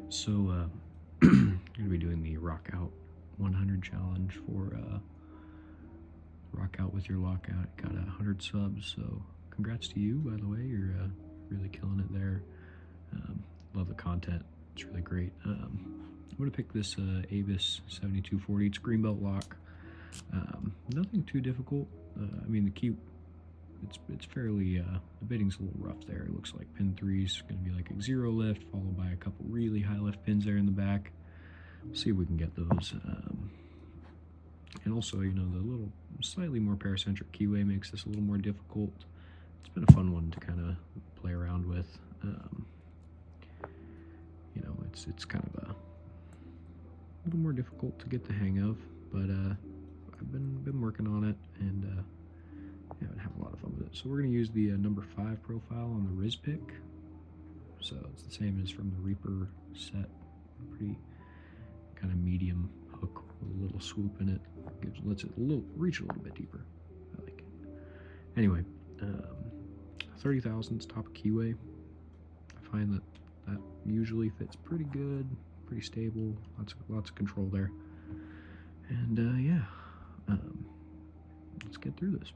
So, I'm gonna be doing the Rock Out 100 challenge for Rock Out with your lockout. Got 100 subs, so congrats to you, by the way. You're really killing it there. Love the content, it's really great. I'm gonna pick this Avis 7240. It's greenbelt lock. Nothing too difficult. I mean, the key, it's fairly, the bitting's a little rough there. It looks like pin 3 is going to be like a 0 lift, followed by a couple really high lift pins there in the back. We'll see if we can get those. And also, you know, the little slightly more paracentric keyway makes this a little more difficult. It's been a fun one to kind of play around with. You know, it's kind of a little more difficult to get the hang of, but I've been working on it, and yeah, I've had a lot of fun with it. So we're going to use the number 5 profile on the Riz pick. So it's the same as from the Reaper set. Pretty kind of medium hook with a little swoop in it. Lets it reach a little bit deeper. I like it. Anyway, 30 thousandths top of keyway. I find that usually fits pretty good, pretty stable. Lots of control there. And yeah, let's get through this.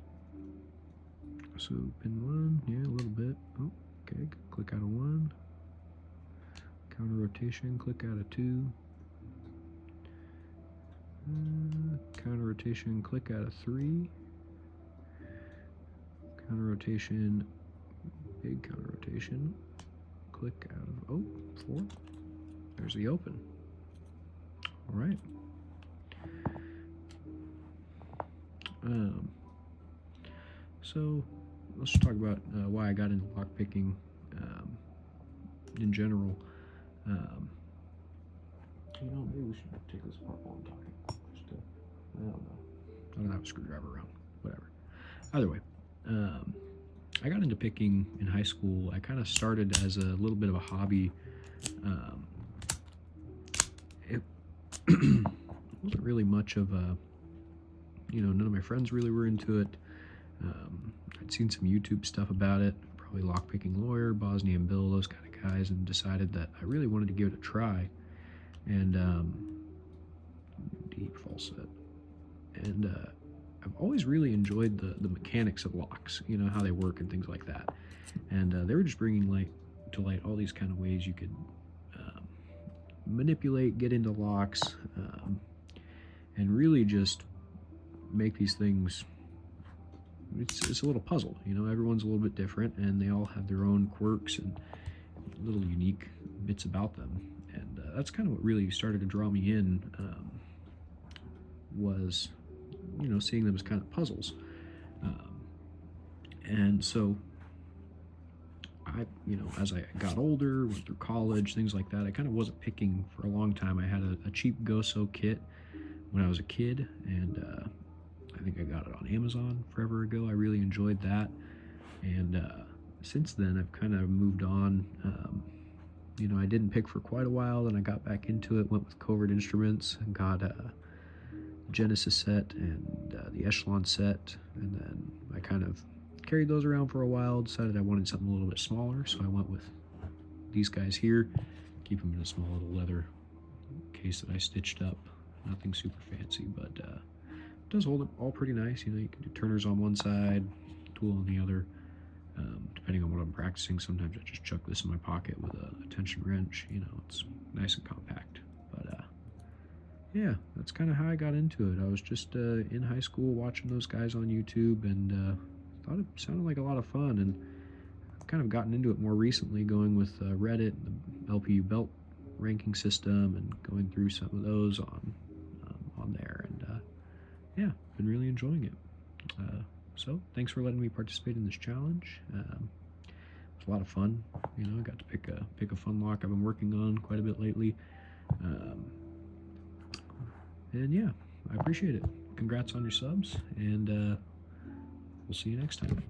So pin 1, yeah, a little bit. Oh, okay, click out of 1. Counter rotation, click out of 2. Counter rotation, click out of 3. Counter rotation, big counter rotation, click out of 4. There's the open. All right. So let's talk about why I got into lock picking in general. You know, maybe we should take this apart while I'm talking. Just to, I don't know. I don't have a screwdriver around. Whatever. Either way, I got into picking in high school. I kind of started as a little bit of a hobby. It wasn't really much of a, you know, none of my friends really were into it. I'd seen some YouTube stuff about it, probably Lockpicking Lawyer, Bosnian Bill, those kind of guys, and decided that I really wanted to give it a try. And deep falset. And I've always really enjoyed the mechanics of locks, you know, how they work and things like that. And they were just bringing to light all these kind of ways you could manipulate, get into locks, and really just make these things. It's a little puzzle, you know. Everyone's a little bit different, and they all have their own quirks and little unique bits about them. And that's kind of what really started to draw me in, was, you know, seeing them as kind of puzzles. And so I, you know, as I got older, went through college, things like that, I kind of wasn't picking for a long time. I had a cheap Goso kit when I was a kid, and I think I got it on Amazon forever ago. I really enjoyed that. And since then, I've kind of moved on. You know, I didn't pick for quite a while, then I got back into it, went with Covert Instruments, and got a Genesis set and the Echelon set, and then I kind of carried those around for a while, decided I wanted something a little bit smaller, so I went with these guys here. Keep them in a small little leather case that I stitched up. Nothing super fancy, but it does hold it all pretty nice. You know, you can do turners on one side, tool on the other. Depending on what I'm practicing, sometimes I just chuck this in my pocket with a tension wrench. You know, it's nice and compact. But yeah, that's kind of how I got into it. I was just in high school watching those guys on YouTube, and thought it sounded like a lot of fun, and I've kind of gotten into it more recently, going with Reddit, the LPU belt ranking system, and going through some of those on there, and yeah, been really enjoying it. So thanks for letting me participate in this challenge. It's a lot of fun. You know, I got to pick a fun lock I've been working on quite a bit lately. And yeah, I appreciate it. Congrats on your subs, and we'll see you next time.